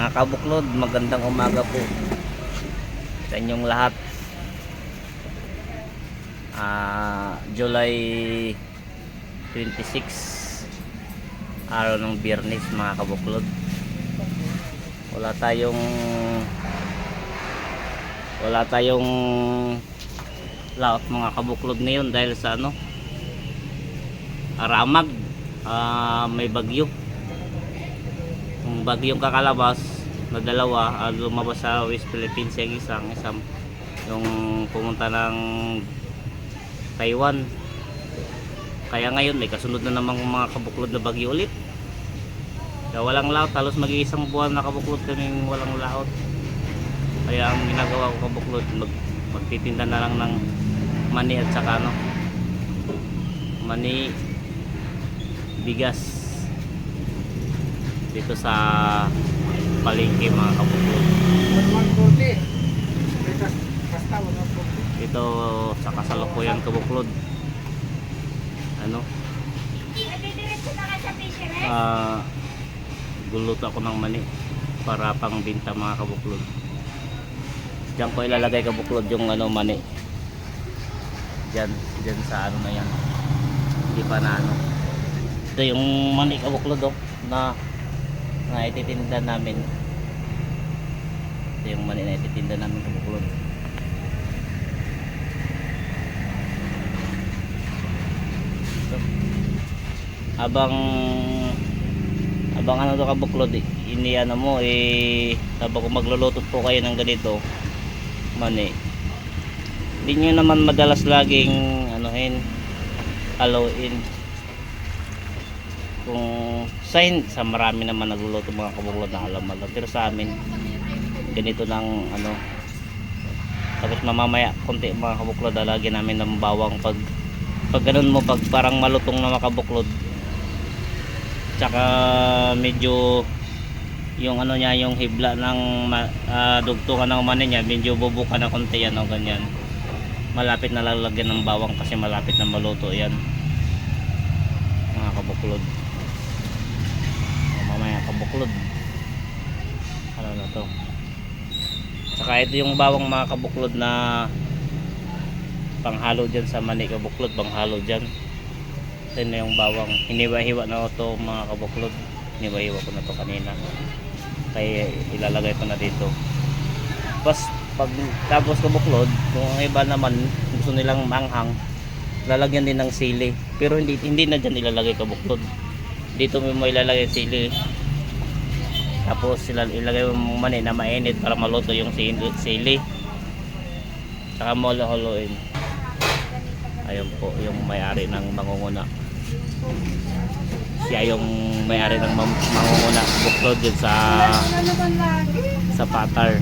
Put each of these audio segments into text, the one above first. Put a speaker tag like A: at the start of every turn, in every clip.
A: Mga kabuklod, magandang umaga po sa inyong lahat. July 26, araw ng Biyernes, mga kabuklod. Wala tayong laot, mga kabuklod, ngayon dahil sa Aramag. May bagyo. Yung bagyong kakalabas na dalawa, lumabas sa West Philippines yung isang yung pumunta ng Taiwan. Kaya ngayon may kasunod na namang mga kabuklod na bagyo ulit. Kaya walang laot, halos mag-iisang buwan na kabuklod kaming walang laot. Kaya ang ginagawa ko, kabuklod, magtitinda na lang ng mani at saka mani, bigas dito sa palengke, mga kabuklod. Dito sa kasalukuyan, kabuklod, guluto ako ng mani para pang binta, mga kabuklod. Diyan ko ilalagay, kabuklod, yung mani diyan sa na yan, hindi pa na ito yung mani, kabuklod, na ititinda namin. Ito yung mani na ititinda namin, kabuklod. Abang kabuklod, habang kung magluluto po kayo ng ganito mani, hindi nyo naman madalas laging haluin. Kung sa marami naman nagluluto, mga kabuklod, na alamag, pero sa amin ganito ng tapos mamamaya konti, mga kabuklod, lalagyan namin ng bawang pag ganun mo, pag parang malutong na, mga kabuklod, tsaka medyo yung niya, yung hibla ng dugtungan ng mani niya, medyo bubuka na konti yan, ganyan, malapit na lalagyan ng bawang kasi malapit na maluto yan, mga kabuklod. Mamaya, kabuklod, na to. Saka ito yung bawang, mga kabuklod, na panghalo dyan sa mani, kabuklod, panghalo dyan. Ito na yung bawang, hiniwa-hiwa na ito, mga kabuklod. Hiniwa-hiwa ko na to kanina, kaya ilalagay ko na dito. Tapos, kabuklod, kung ang iba naman gusto nilang manghang, lalagyan din ng sili, pero hindi na dyan ilalagay, kabuklod. Dito mo ilalagay sili, tapos ilagay mo mani na mainit para maluto yung sili, saka mo halo-haloin. Ayun po yung may-ari ng mangunguna, siya yung may-ari ng mangunguna, buklod dyan sa Patar.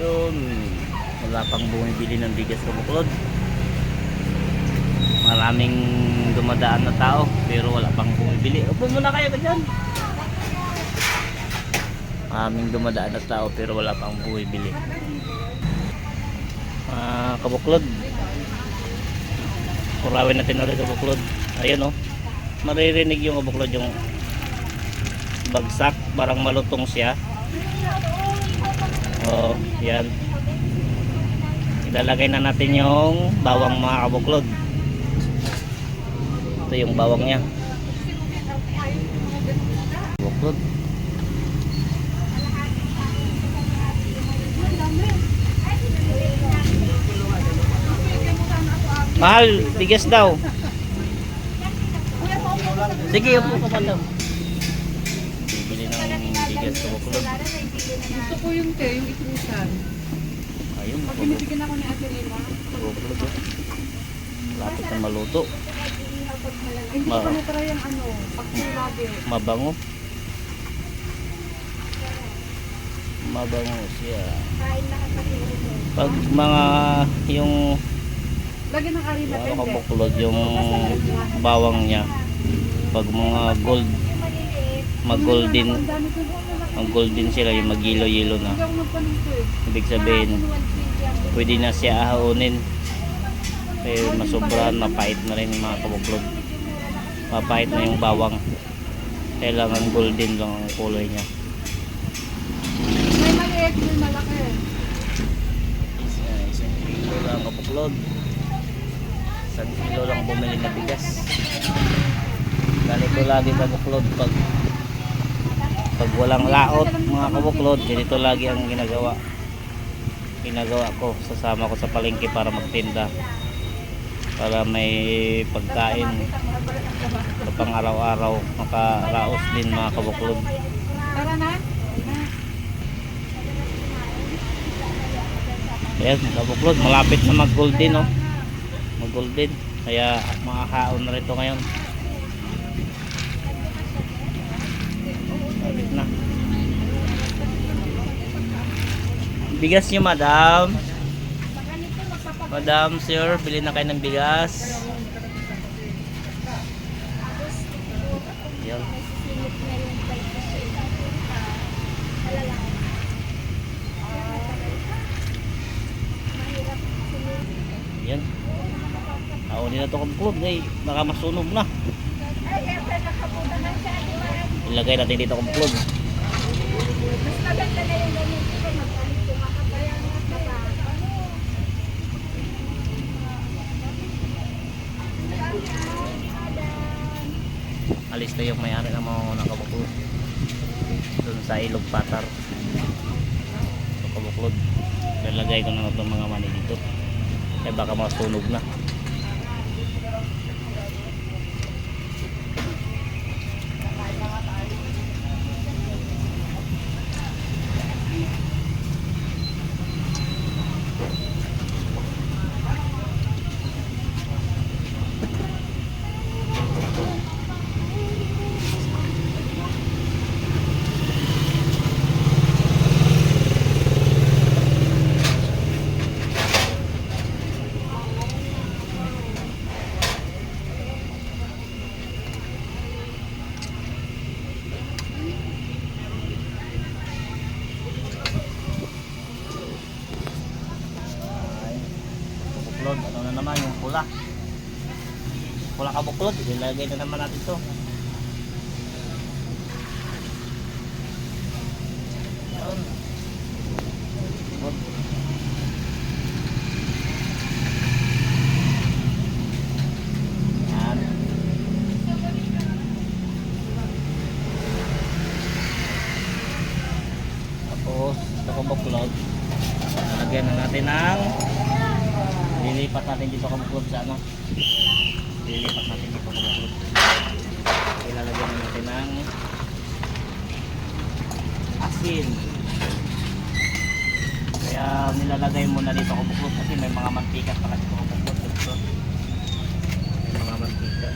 A: Yun, wala pang bumibili ng bigas, kabuklod. Maraming dumadaan na tao pero wala pang bumibili. Upo muna kayo dyan. Maraming dumadaan na tao pero wala pang bumibili. Kabuklod, kurawin natin ulit, kabuklod. Ayan, maririnig yung, kabuklod, yung bagsak, parang malutong siya. Yan. Ilalagay na natin yung bawang, mga kabuklod. Ito yung bawang niya, kabuklod. Mahal, bigas daw. Sige, upo ka pa daw. Bibili ng bigas, kabuklod.
B: Gusto ko yung itrusan.
A: Ayun,
B: pag binibigyan ako ni Ate Lima,
A: kabuklod, lapit na maluto.
B: hindi ko pa natry yung pagkulabi.
A: Mabango siya. Pag mga yung
B: Lagyan ng arina,
A: kabuklod, yung bawang niya, pag mga mag-golden sila, yung mag-yelo-yelo na, ibig sabihin pwede na siya ahaunin. Pero masobrahan, mapait na rin, mga kabuklod. mapahit na yung bawang. Kailangan golden lang ang kulay niya.
B: May maliit, may malaki.
A: Isang kilo lang kabuklod. Isang kilo lang bumili na bigas. Ganito lagi kabuklod pag walang laot mga kabuklod, ganito lagi ang ginagawa ko. Sasama ko sa palengke para magtinda, para may pagkain sa pang araw-araw, makaraos din mga kabuklod.
B: Tara na.
A: Ayan kabuklod, malapit na mag golden, no? Mag golden, kaya makakaon na rito ngayon. Malapit na. Bigas nyo madam. Madam sir, bili na kayo ng bigas. Ayan. Ayan. Aawin na ito kabuklod, baka masunog na. Ilagay natin dito kabuklod.
B: Mas maganda na yung ganyan.
A: Alis na yung may-ari ng mga unang kabuklod dun sa ilog patar. So kabuklod, lalagay ko na itong mga mani dito kaya baka masunog na. Ano na naman yung pula kabuklod, ilagay na naman natin to. Yan. Tapos ito kabuklod, lagyan na natin ng lilipat natin dito kabuklod sa ano. Lilipat natin dito kabuklod. Ilalagyan na natin ng asin. Kaya nilalagay muna dito kabuklod kasi may mga mantika pala dito kabuklod. May mga mantika.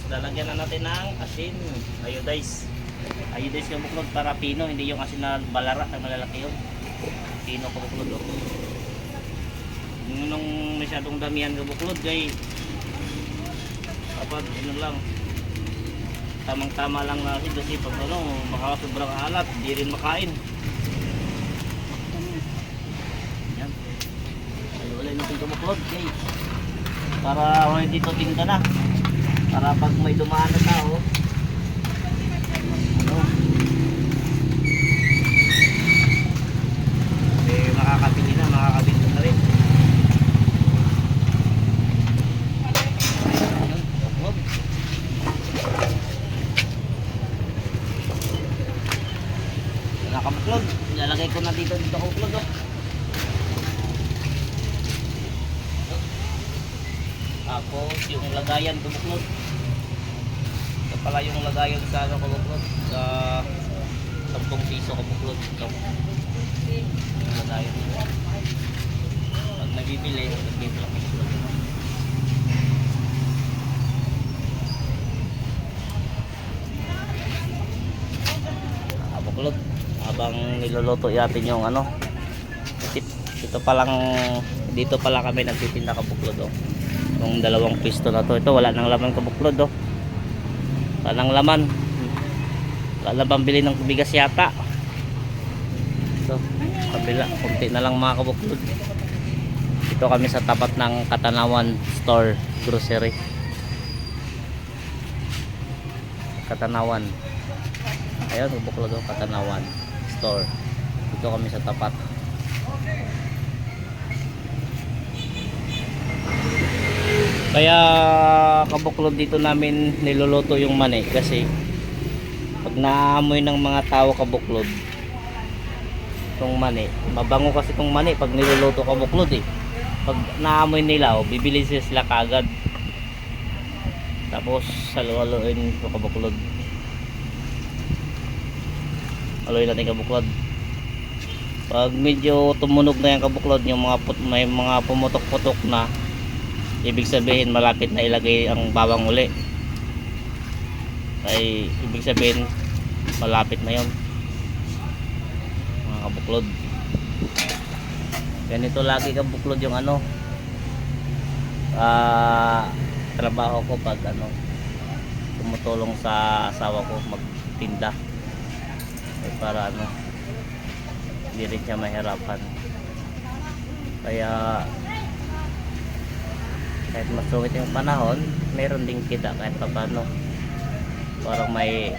A: Lalagyan na natin ng asin, iodize kabuklod para pino, hindi yung asin na balara na malalaki yun. Pino kabuklod, nung masyadong damihan kabuklod kay dapat ano lang, tamang tama lang na asin kasi pag ano baka sobrang alat hindi rin makain. Yan, alulay natin kabuklod kay para dito tinda na. Para pag may dumaan na tao, ano, makakabili na rin. Nakabuklod, ilalagay ko na dito kabuklod. Tapos yung lagayan kabuklod. Ito pala yung lagayan sa ano kabuklod, sa 10 piso kabuklod. Ito yung lagayan. Pag nabibili, nabibili piso. niluluto natin yung ano. Ito pa lang, dito pala kami nagtitinda kabuklod oh. Yung dalawang pisto na to, ito wala nang laman kabuklod oh. Wala nang laman. Wala na pambili ng bigas yata. So, kabila, kunti na lang mga kabuklod. Ito kami sa tapat ng Katanawan Store Grocery. Katanawan. Ayun, kabuklod oh, Katanawan Store. Dito kami sa tapat. Kaya kabuklod dito namin niluluto yung mani kasi pag naamoy ng mga tao kabuklod itong mani, mabango kasi itong mani pag niluluto kabuklod eh. Pag naamoy nila, bibili sila kagad. Tapos halo-haloin ito kabuklod. Haluin natin kabuklod. Pag medyo tumunog na yung kabuklod, yung mga may mga pumutok-putok na, ibig sabihin malapit na ilagay ang bawang uli. Ay ibig sabihin malapit na yon mga kabuklod. Ganito lagi kabuklod yung ano trabaho ko pag ano tumutulong sa asawa ko magtinda para ano hindi rin siya mahirapan. Kaya kahit masungit yung panahon, meron ding kita kahit pa paano. Parang may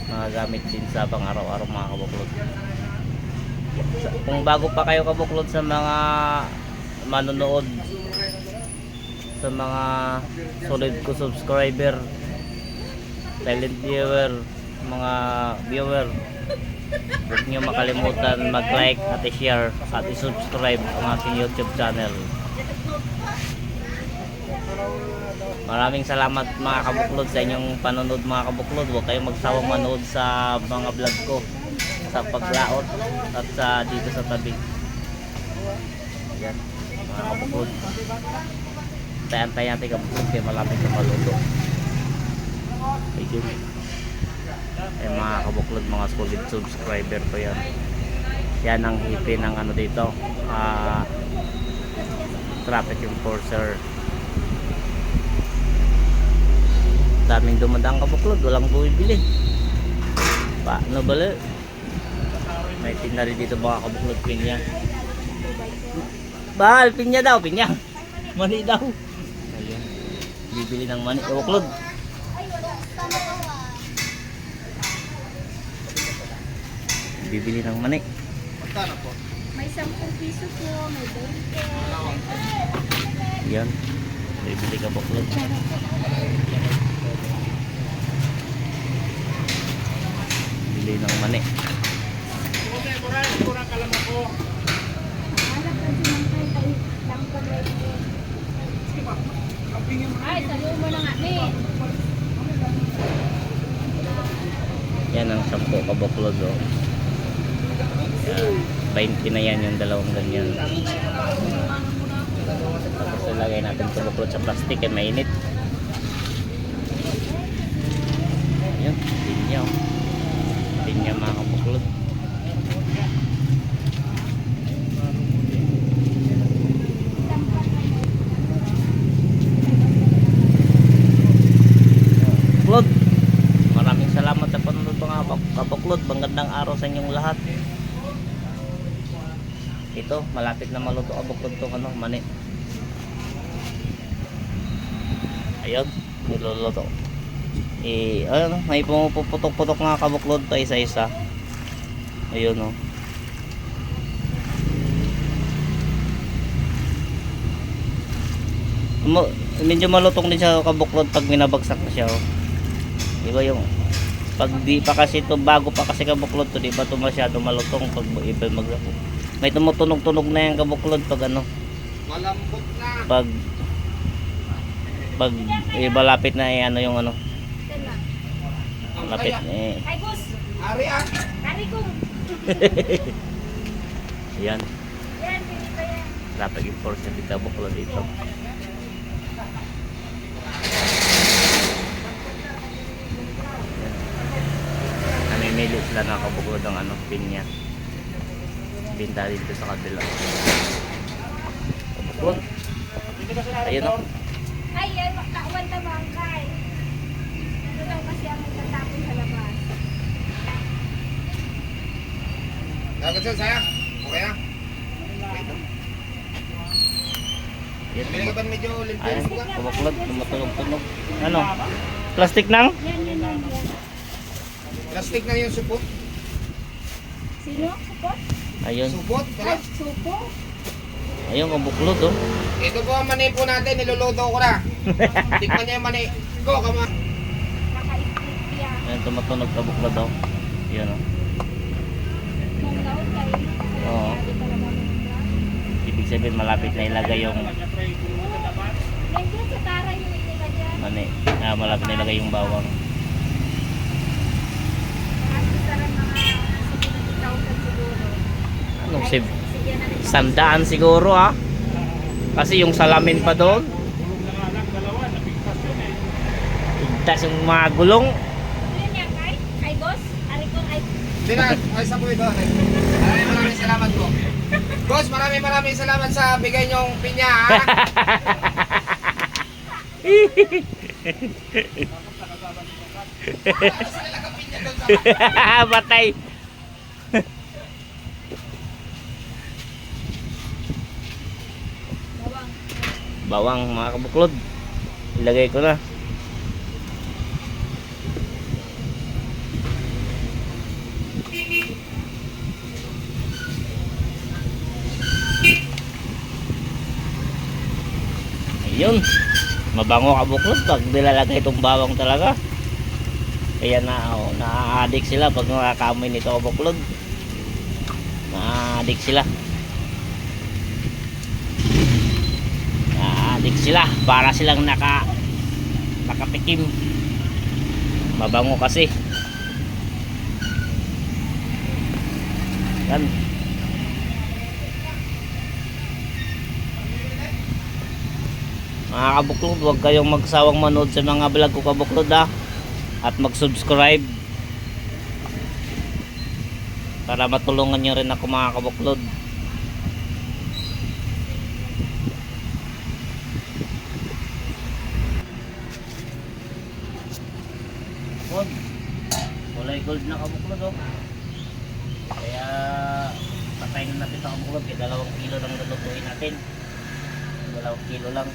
A: mga gamit din sa pang araw-araw mga kabuklod. Kung bago pa kayo kabuklod sa mga manonood, sa mga solid ko subscriber, silent viewer, mga viewer, huwag nyo makalimutan mag-like at i-share at i-subscribe ang aking YouTube channel. Maraming salamat mga kabuklod sa inyong panonood mga kabuklod. Huwag kayong magsawang manood sa mga vlog ko sa paglaot at sa dito sa tabi. Ayan mga kabuklod. Tayan-tayan natin kabuklod kaya malapit na maluto. Ayun. Eh mga kabuklod, mga solid subscriber ko yan. Yan ang hipi ng ano dito. Traffic enforcer. Daming dumadang kabuklod, walang bumibili. Paano bala? May tinari dito mga kabuklod, pinya. Bahal, pinya daw, pinya. Mani daw. Ayun. Bibili ng mani, kabuklod. Bibili ng mani.
C: Magkano po?
B: May 10 piso po, may 20.
A: Yan. Bibili kabuklod. Bili ng mani.
C: Kurang kalam ako.
B: Anak na sinang lang pa rin. Ay, saluhin mo na nga, ni.
A: Yan ang 10 kabuklod oh. Yan. 20 na yan yung dalawang ganyan. Tapos ilagay natin kabuklod sa plastic eh mainit. Yan, pinya oh. Pinya mga kabuklod. Kabuklod, maraming salamat sa panonood mga kabuklod. Magandang araw sa inyong lahat. Ito, malapit na maluto kabuklod tong ano, mani. Ayun, niluluto. Ayun, may pumuputok-putok nga kabuklod to isa-isa. Ayun oh. Medyo malutong din siya kabuklod pag minabagsak na siya oh. Diba yung pag di pa kasi to bago pa kasi kabuklod to, di ba to masyado malutong pag iba maglako. May tumutunog-tunog na yung kabuklod pag ano.
C: Malambot na.
A: Pag malapit na ano yung ano. Malapit eh.
B: Ay, Gus!
C: Ari ah.
B: Kari kong!
A: Yan.
B: Yan, pili pa yan.
A: Dapat i-force yung kabuklod dito. mamimili sila ng kabuklod ng ano, pinya. Binta dito sa kabila. Kabuklod. Ayun o.
B: Ay, yan, makauwan tamang kay. Ano daw kasi ang nagtatapon sa labas.
C: Dagat sir, sayang. Okay na.
A: Yan.
C: Bili ka ba medyo
A: Ayun,
C: limpiyan po ka?
A: kabuklod. Tumutulog-tunog. Ano? Plastic nang?
B: Yan.
C: Plastic na yung supot.
B: Sino? Supot?
A: Ayun.
C: Supot? Wala.
B: Ay, supo?
A: Ayun, kabuklod oh.
C: Ito po ang mani po natin, niluluto ko na. Tikman niya yung mani. Go, kama.
B: Nakaipit yan.
A: Ayun, tumutunog kabuklod oh. Yan oh.
B: Manglaw kayo.
A: Oo.
B: Sabi talaga manglaw.
A: Ibig sabihin malapit na ilagay yung
B: Nandiyan sa tara yung nila dyan.
A: mani. Malapit na ilagay yung bawang.
B: Ang saran mga 70,000 siguro.
A: Anong
B: Ay,
A: sib?
B: sige na rin.
A: 100 siguro ah. Kasi yung salamin pa doon. Tapos yung mga gulong.
B: Yun yan, kay? Kay boss? Ari ko, ay.
C: Hindi na, ay sa po ito. Maraming salamat po. Boss, maraming salamat sa bigay niyong pinya. Ha?
A: Batay.
B: Bawang.
A: Bawang mga kabuklod. Ilagay ko na. Ayun. Mabango kabuklod pag nilalagay itong bawang talaga. Kaya na, oh, na-addict sila pag nakakamoy nito kabuklod. Na-addict sila. Na-addict sila para silang nakatikim. Mabango kasi. Yan. Mga kabuklod, huwag kayong magsawang manood sa mga vlog ko kabuklod ha. At mag-subscribe para matulungan nyo rin ako mga kabuklod. Gold. Kulay gold na kabuklod oh. Kaya patayin na natin sa kabuklod. Kaya 2 kilo lang lulutuin natin. 2 kilo lang.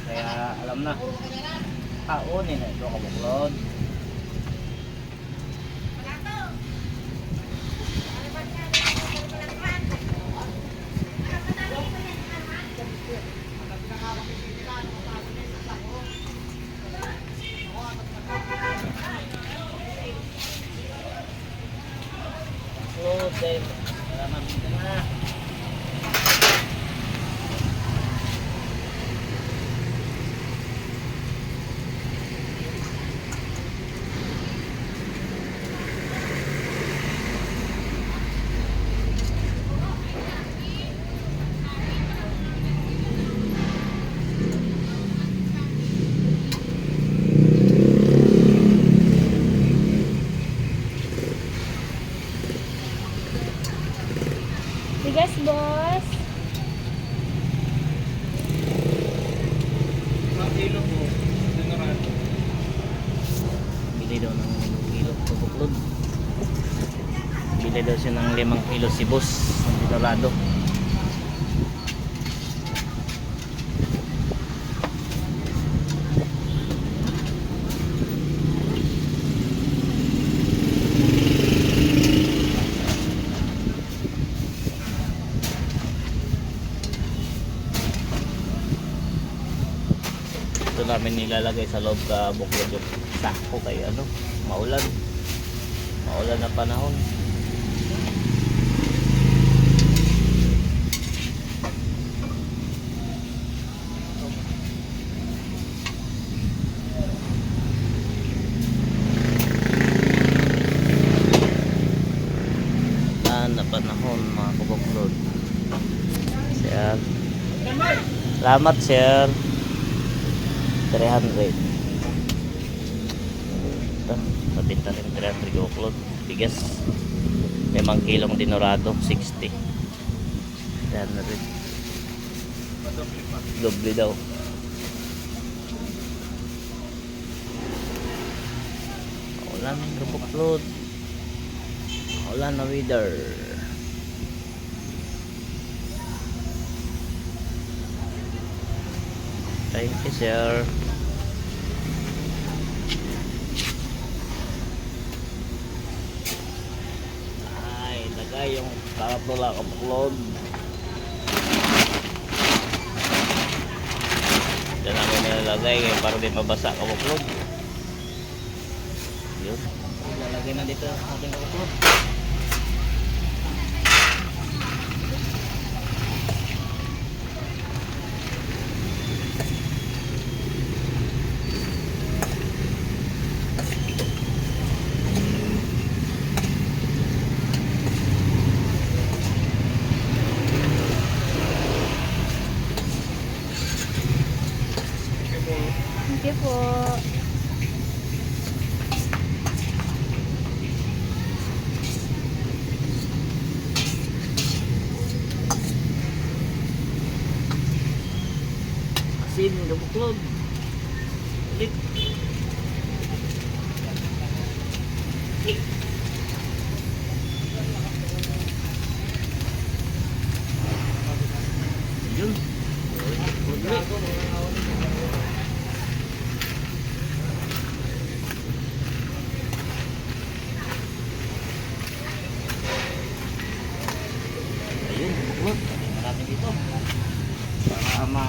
A: Kaya alam na. Kaunin na ito kabuklod. Salamat na.
B: Bigas, boss.
C: Kilo po. Dinarado.
A: Bili daw ng 5 kilo kabuklod. Bili daw siya ng 5 kilo si boss ng Dorado. Ito namin nilalagay sa loob ka buklod yung sako kay ano, maulan na panahon. Na panahon mga kabuklod. Sir, salamat sir. 300. Ito. Mabinta rin 300 kabuklod. Bigas. 5 kilong dinorado, 60. 300. Doble daw. Ulan ng kabuklod. Ulan na weather. Thank you, sir. Ay, lagay yung karatula kabuklod. Diyan namin nilalagay para di mabasa kabuklod. Yun. Lalagay na dito ang ating kabuklod.
B: Thank you po.
A: Asin, kabuklod. Ulit. Yun. Ayun, kabuklod. Marami dito. Para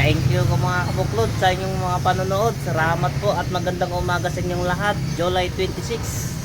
A: Thank you ko mga kabuklod sa inyong mga panonood. Salamat po at magandang umaga sa inyong lahat. July 26.